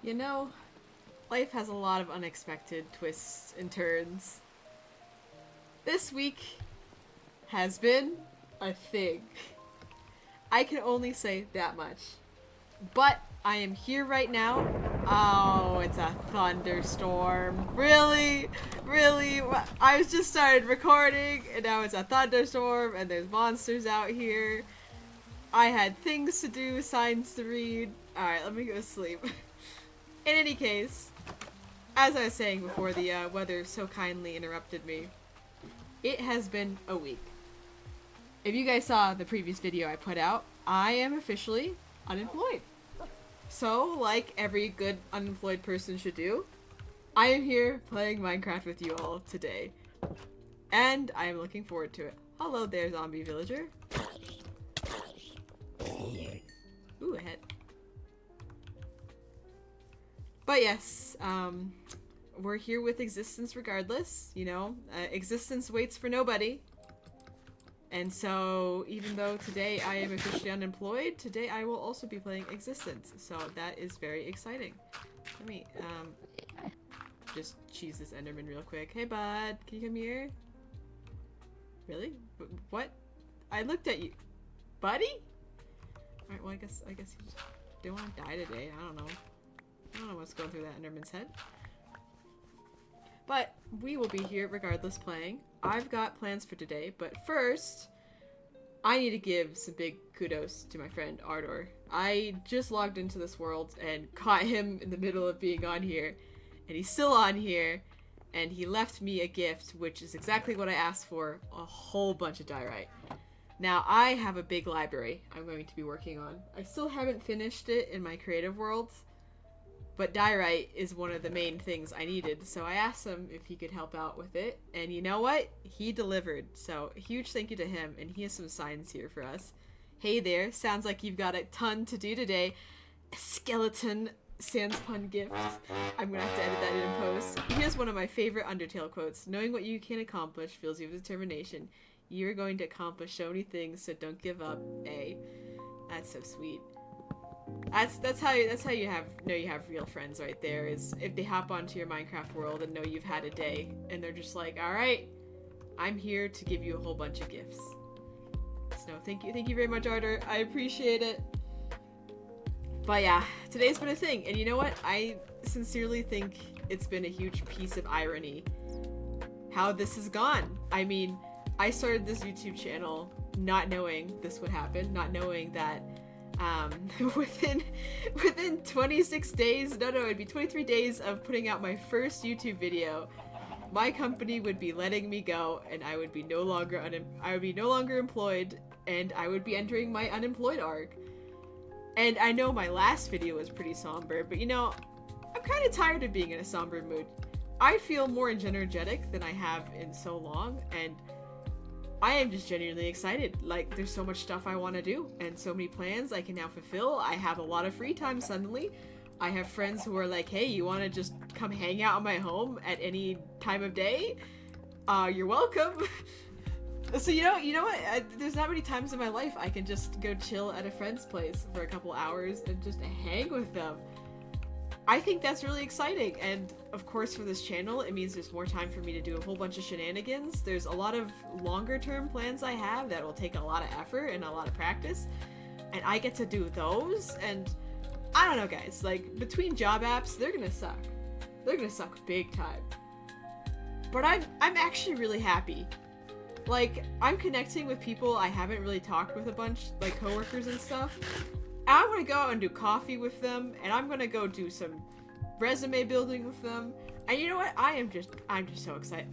You know, life has a lot of unexpected twists and turns. This week has been a thing. I can only say that much. But I am here right now. Oh, it's a thunderstorm. Really? Really? I was just started recording and now it's a thunderstorm and there's monsters out here. I had things to do, signs to read. Alright, let me go to sleep. In any case, as I was saying before the weather so kindly interrupted me, it has been a week. If you guys saw the previous video I put out, I am officially unemployed. So, like every good unemployed person should do, I am here playing Minecraft with you all today. And I am looking forward to it. Hello there, zombie villager. Ooh, a head. But yes, we're here with existence regardless, you know? Existence waits for nobody. And so, even though today I am officially unemployed, today I will also be playing Existence. So that is very exciting. Let me, just cheese this Enderman real quick. Hey, bud, can you come here? Really? What? I looked at you. Buddy? Alright, well, I guess you just didn't want to die today. I don't know what's going through that Enderman's head. But we will be here regardless playing. I've got plans for today, but first, I need to give some big kudos to my friend Ardor. I just logged into this world and caught him in the middle of being on here, and he's still on here, and he left me a gift, which is exactly what I asked for, a whole bunch of diorite. Now, I have a big library I'm going to be working on. I still haven't finished it in my creative world, but diorite is one of the main things I needed, so I asked him if he could help out with it, and you know what? He delivered, so huge thank you to him, and he has some signs here for us. Hey there, sounds like you've got a ton to do today. A skeleton sans pun gift. I'm gonna have to edit that in post. Here's one of my favorite Undertale quotes. Knowing what you can accomplish fills you with determination. You're going to accomplish so many things, so don't give up. That's so sweet. That's how you know you have real friends right there, is if they hop onto your Minecraft world and know you've had a day and they're just like, alright, I'm here to give you a whole bunch of gifts. So thank you very much, Ardor. I appreciate it. But yeah, today's been a thing, and you know what? I sincerely think it's been a huge piece of irony how this has gone. I mean, I started this YouTube channel not knowing this would happen, not knowing that within 26 days, it'd be 23 days of putting out my first YouTube video, my company would be letting me go, and I would be no longer employed, and I would be entering my unemployed arc. And I know my last video was pretty somber, but you know, I'm kind of tired of being in a somber mood. I feel more energetic than I have in so long, and I am just genuinely excited. Like, there's so much stuff I want to do, and so many plans I can now fulfill. I have a lot of free time suddenly. I have friends who are like, hey, you want to just come hang out in my home at any time of day? You're welcome. So you know what? There's not many times in my life I can just go chill at a friend's place for a couple hours and just hang with them. I think that's really exciting, and of course for this channel it means there's more time for me to do a whole bunch of shenanigans. There's a lot of longer term plans I have that will take a lot of effort and a lot of practice, and I get to do those. And I don't know, guys, like, between job apps, they're gonna suck. They're gonna suck big time. But I'm actually really happy. Like, I'm connecting with people I haven't really talked with a bunch, like coworkers and stuff. I'm gonna go out and do coffee with them, and I'm gonna go do some resume building with them. And you know what? I'm just so excited.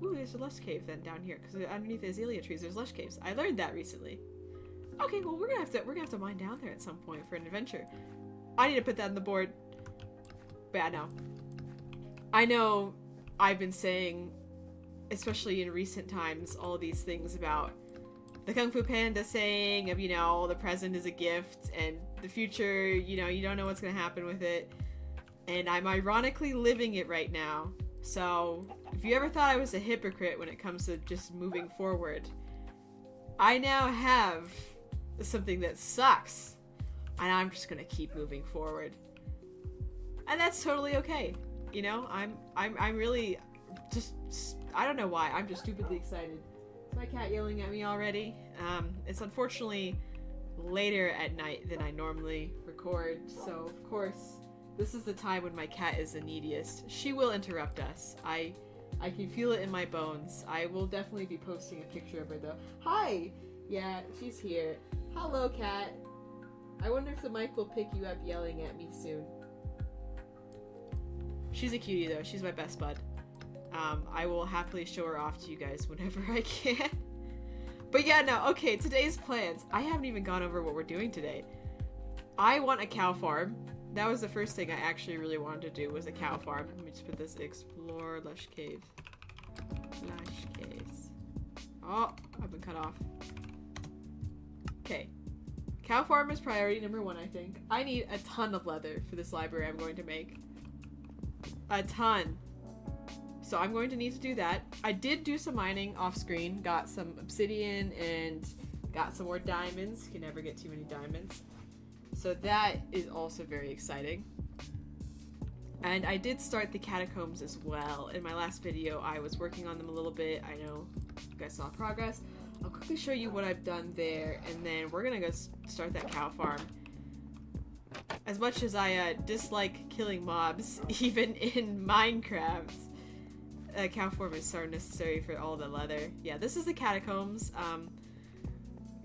Ooh, there's a lush cave then down here, because underneath the azalea trees there's lush caves. I learned that recently. Okay, well we're gonna have to mine down there at some point for an adventure. I need to put that on the board. But yeah, no. I know I've been saying, especially in recent times, all these things about the Kung Fu Panda saying of, you know, the present is a gift, and the future, you know, you don't know what's gonna happen with it. And I'm ironically living it right now. So, if you ever thought I was a hypocrite when it comes to just moving forward, I now have something that sucks, and I'm just gonna keep moving forward. And that's totally okay. You know, I'm really just, I don't know why, I'm just stupidly excited. Is my cat yelling at me already? It's unfortunately later at night than I normally record, so of course, this is the time when my cat is the neediest. She will interrupt us. I can feel it in my bones. I will definitely be posting a picture of her though. Hi! Yeah, she's here. Hello, cat. I wonder if the mic will pick you up yelling at me soon. She's a cutie though. She's my best bud. I will happily show her off to you guys whenever I can. But yeah, no, okay, today's plans. I haven't even gone over what we're doing today. I want a cow farm. That was the first thing I actually really wanted to do, was a cow farm. Let me just put this, explore lush cave. Lush caves. Oh, I've been cut off. Okay. Cow farm is priority number 1, I think. I need a ton of leather for this library I'm going to make. A ton. So I'm going to need to do that. I did do some mining off screen, got some obsidian and got some more diamonds. You can never get too many diamonds. So that is also very exciting. And I did start the catacombs as well. In my last video, I was working on them a little bit. I know you guys saw progress. I'll quickly show you what I've done there, and then we're gonna go start that cow farm. As much as I dislike killing mobs, even in Minecraft, cow farm is so necessary for all the leather. Yeah, this is the catacombs.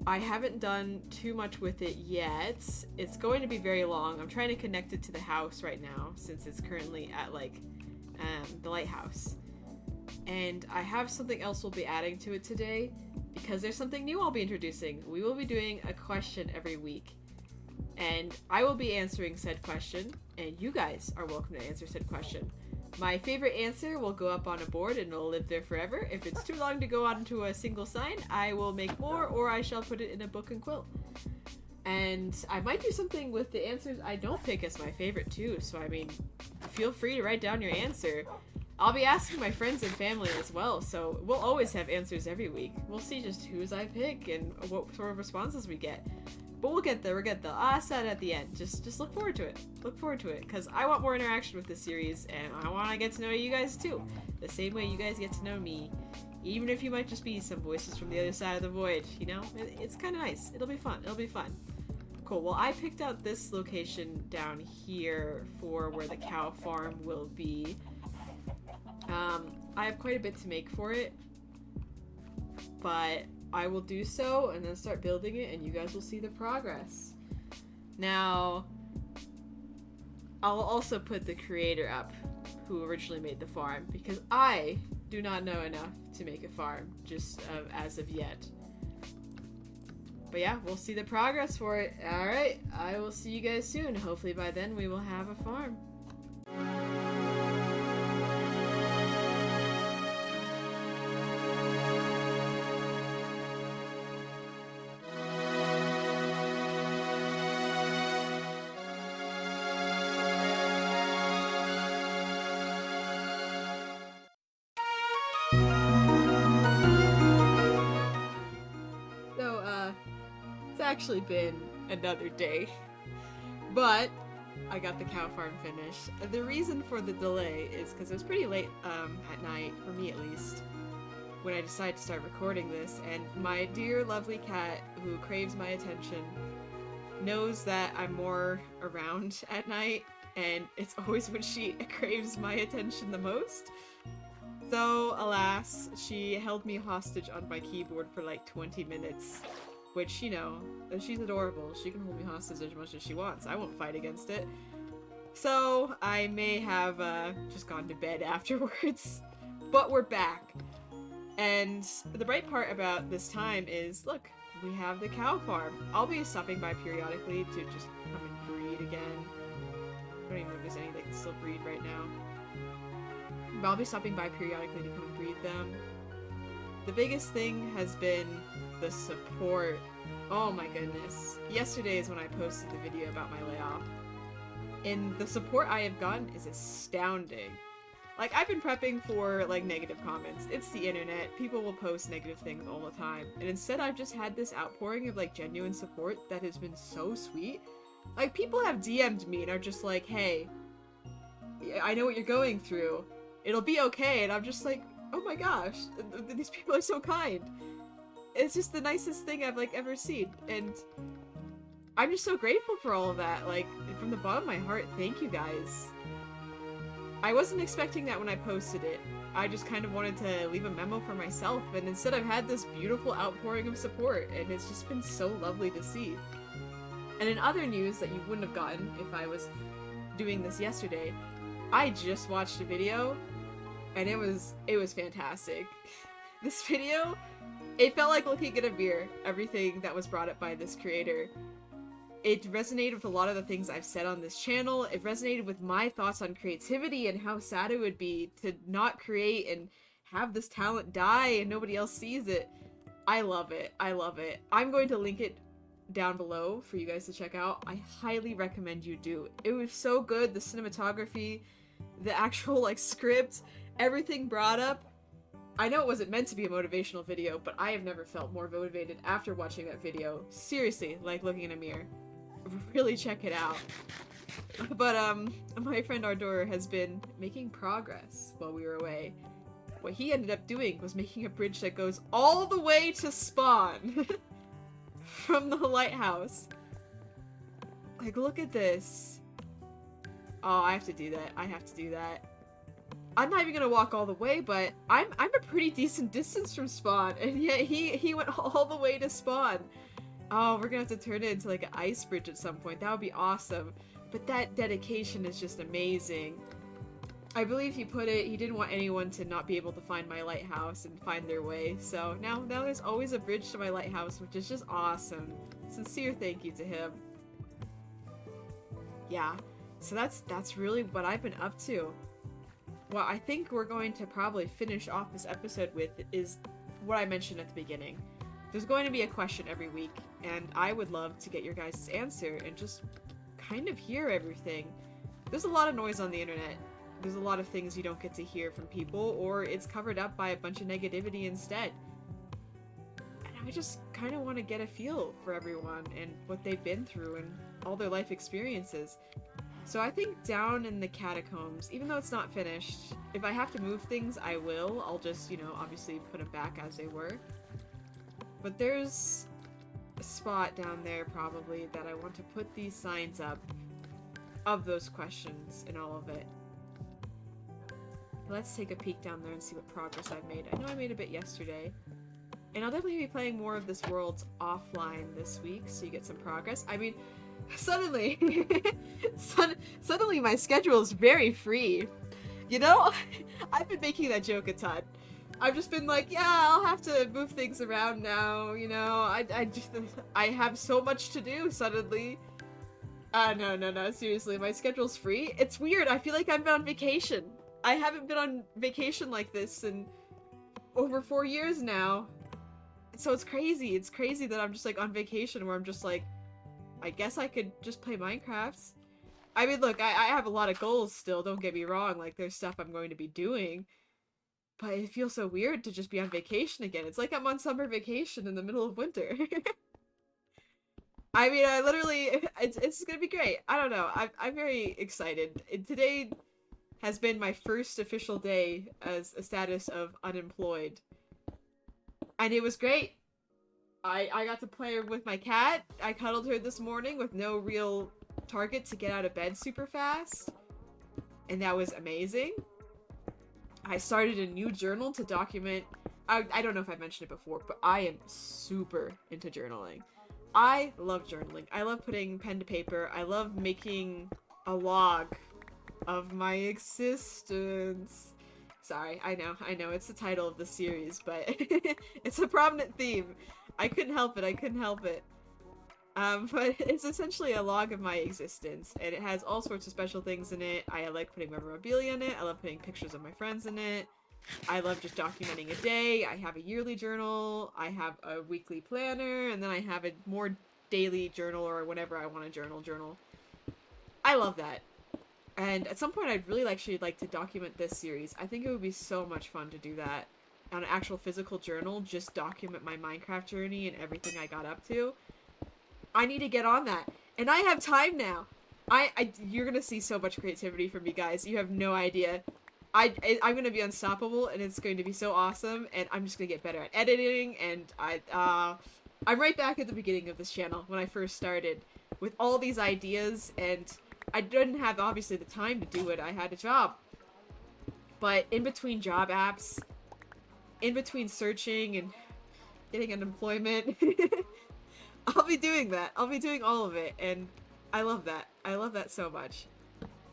I haven't done too much with it yet. It's going to be very long. I'm trying to connect it to the house right now, since it's currently at like the lighthouse. And I have something else we'll be adding to it today, because there's something new I'll be introducing. We will be doing a question every week, and I will be answering said question, and you guys are welcome to answer said question. My favorite answer will go up on a board and it'll live there forever. If it's too long to go onto a single sign, I will make more, or I shall put it in a book and quilt. And I might do something with the answers I don't pick as my favorite too, so I mean, feel free to write down your answer. I'll be asking my friends and family as well, so we'll always have answers every week. We'll see just whose I pick and what sort of responses we get. But we'll get there, we'll get there. I said at the end, just look forward to it. Look forward to it, because I want more interaction with this series, and I want to get to know you guys too. The same way you guys get to know me. Even if you might just be some voices from the other side of the void, you know? It's kind of nice. It'll be fun. It'll be fun. Cool. Well, I picked out this location down here for where the cow farm will be. I have quite a bit to make for it, but I will do so and then start building it, and you guys will see the progress. Now, I'll also put the creator up who originally made the farm, because I do not know enough to make a farm just as of yet. But yeah, we'll see the progress for it. Alright, I will see you guys soon. Hopefully by then we will have a farm. It's actually been another day, but I got the cow farm finished. The reason for the delay is because it was pretty late at night, for me at least, when I decided to start recording this, and my dear lovely cat, who craves my attention, knows that I'm more around at night, and it's always when she craves my attention the most. So, alas, she held me hostage on my keyboard for like 20 minutes. Which, you know, she's adorable. She can hold me hostage as much as she wants. I won't fight against it. So, I may have just gone to bed afterwards. But we're back. And the bright part about this time is, look, we have the cow farm. I'll be stopping by periodically to just come and breed again. I don't even know if there's any that can still breed right now. But I'll be stopping by periodically to come and breed them. The biggest thing has been the support. Oh my goodness. Yesterday is when I posted the video about my layoff. And the support I have gotten is astounding. Like, I've been prepping for, like, negative comments. It's the internet. People will post negative things all the time. And instead I've just had this outpouring of, like, genuine support that has been so sweet. Like, people have DM'd me and are just like, hey, I know what you're going through. It'll be okay. And I'm just like, oh my gosh, these people are so kind. It's just the nicest thing I've like ever seen, and I'm just so grateful for all of that. Like, from the bottom of my heart, thank you guys. I wasn't expecting that when I posted it. I just kind of wanted to leave a memo for myself, and instead I've had this beautiful outpouring of support, and it's just been so lovely to see. And in other news that you wouldn't have gotten if I was doing this yesterday, I just watched a video, and it was fantastic. This video, it felt like looking at a mirror, everything that was brought up by this creator. It resonated with a lot of the things I've said on this channel. It resonated with my thoughts on creativity and how sad it would be to not create and have this talent die and nobody else sees it. I love it. I love it. I'm going to link it down below for you guys to check out. I highly recommend you do. It was so good. The cinematography, the actual like script, everything brought up. I know it wasn't meant to be a motivational video, but I have never felt more motivated after watching that video. Seriously, like looking in a mirror. Really check it out. But my friend Ardor has been making progress while we were away. What he ended up doing was making a bridge that goes all the way to spawn from the lighthouse. Like, look at this. Oh, I have to do that. I have to do that. I'm not even gonna walk all the way, but I'm a pretty decent distance from spawn, and yet he went all the way to spawn. Oh, we're gonna have to turn it into like an ice bridge at some point. That would be awesome. But that dedication is just amazing. I believe he put it, he didn't want anyone to not be able to find my lighthouse and find their way. So now there's always a bridge to my lighthouse, which is just awesome. Sincere thank you to him. Yeah, so that's really what I've been up to. What I think we're going to probably finish off this episode with is what I mentioned at the beginning. There's going to be a question every week, and I would love to get your guys' answer and just kind of hear everything. There's a lot of noise on the internet. There's a lot of things you don't get to hear from people, or it's covered up by a bunch of negativity instead. And I just kind of want to get a feel for everyone and what they've been through and all their life experiences. So I think down in the catacombs, even though it's not finished, if I have to move things, I will. I'll just, you know, obviously put them back as they were. But there's a spot down there probably that I want to put these signs up of those questions and all of it. Let's take a peek down there and see what progress I've made. I know I made a bit yesterday. And I'll definitely be playing more of this world offline this week, so you get some progress. I mean, suddenly, suddenly my schedule is very free. You know, I've been making that joke a ton. I've just been like, yeah, I'll have to move things around now, you know, I have so much to do suddenly. No, seriously, my schedule's free. It's weird, I feel like I'm on vacation. I haven't been on vacation like this in over 4 years now. So it's crazy that I'm just like on vacation where I'm just like, I guess I could just play Minecraft. I mean, look, I have a lot of goals still, don't get me wrong, like there's stuff I'm going to be doing. But it feels so weird to just be on vacation again. It's like I'm on summer vacation in the middle of winter. I mean, I literally, it's gonna be great. I don't know. I'm very excited. Today has been my first official day as a status of unemployed. And it was great. I got to play with my cat. I cuddled her this morning with no real target to get out of bed super fast. And that was amazing. I started a new journal to document, I don't know if I mentioned it before, but I am super into journaling. I love journaling. I love putting pen to paper. I love making a log of my existence. Sorry, I know, it's the title of the series, but it's a prominent theme. I couldn't help it. But it's essentially a log of my existence, and it has all sorts of special things in it. I like putting memorabilia in it, I love putting pictures of my friends in it, I love just documenting a day. I have a yearly journal, I have a weekly planner, and then I have a more daily journal or whenever I want to journal. I love that. And at some point I'd really actually like to document this series. I think it would be so much fun to do that. On an actual physical journal, just document my Minecraft journey and everything I got up to. I need to get on that. And I have time now. you're gonna see so much creativity from me guys. You have no idea. I'm gonna be unstoppable, and it's going to be so awesome. And I'm just gonna get better at editing. And I'm right back at the beginning of this channel when I first started, with all these ideas, and I didn't have obviously the time to do it. I had a job, but in between job apps, in between searching and getting unemployment, I'll be doing that. I'll be doing all of it, and I love that. I love that so much.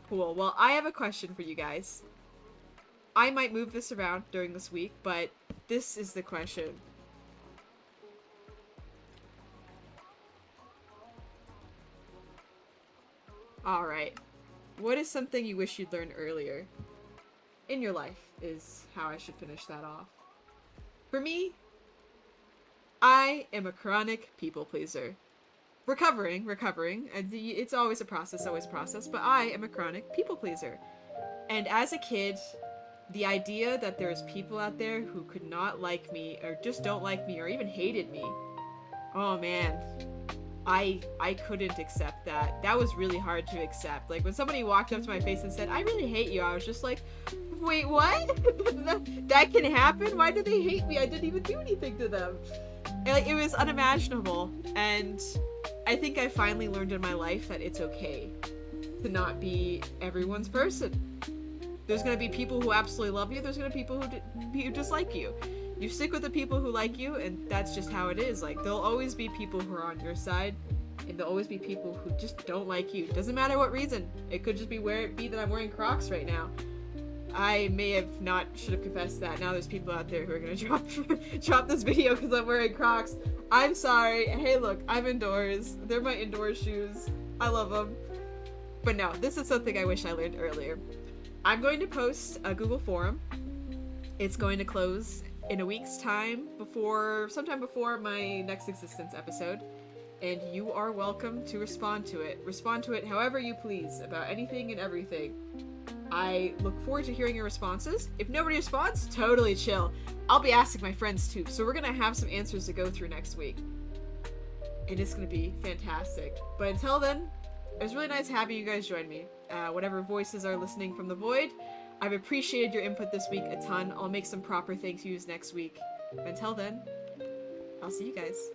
Cool. Well, I have a question for you guys. I might move this around during this week, but this is the question. Alright. What is something you wish you'd learned earlier in your life, is how I should finish that off. For me, I am a chronic people pleaser. Recovering, and it's always a process, but I am a chronic people pleaser. And as a kid, the idea that there's people out there who could not like me, or just don't like me, or even hated me, oh man, I couldn't accept that. That was really hard to accept. Like, when somebody walked up to my face and said, "I really hate you," I was just like, wait, what? That can happen? Why do they hate me? I didn't even do anything to them. And, like, it was unimaginable. And I think I finally learned in my life that it's okay to not be everyone's person. There's gonna be people who absolutely love you, there's gonna be people who dislike you. You stick with the people who like you, and that's just how it is. Like, there'll always be people who are on your side, and there'll always be people who just don't like you. Doesn't matter what reason. It could just be that I'm wearing Crocs right now. I may have should have confessed that. Now there's people out there who are gonna drop this video because I'm wearing Crocs. I'm sorry. Hey, look, I'm indoors. They're my indoor shoes. I love them. But no, this is something I wish I learned earlier. I'm going to post a Google forum. It's going to close in a week's time, sometime before my next existence episode, and you are welcome to respond to it. Respond to it however you please, about anything and everything. I look forward to hearing your responses. If nobody responds, totally chill. I'll be asking my friends too, so we're gonna have some answers to go through next week. And it's gonna be fantastic. But until then, it was really nice having you guys join me. Whatever voices are listening from the void, I've appreciated your input this week a ton. I'll make some proper thank yous next week. Until then, I'll see you guys.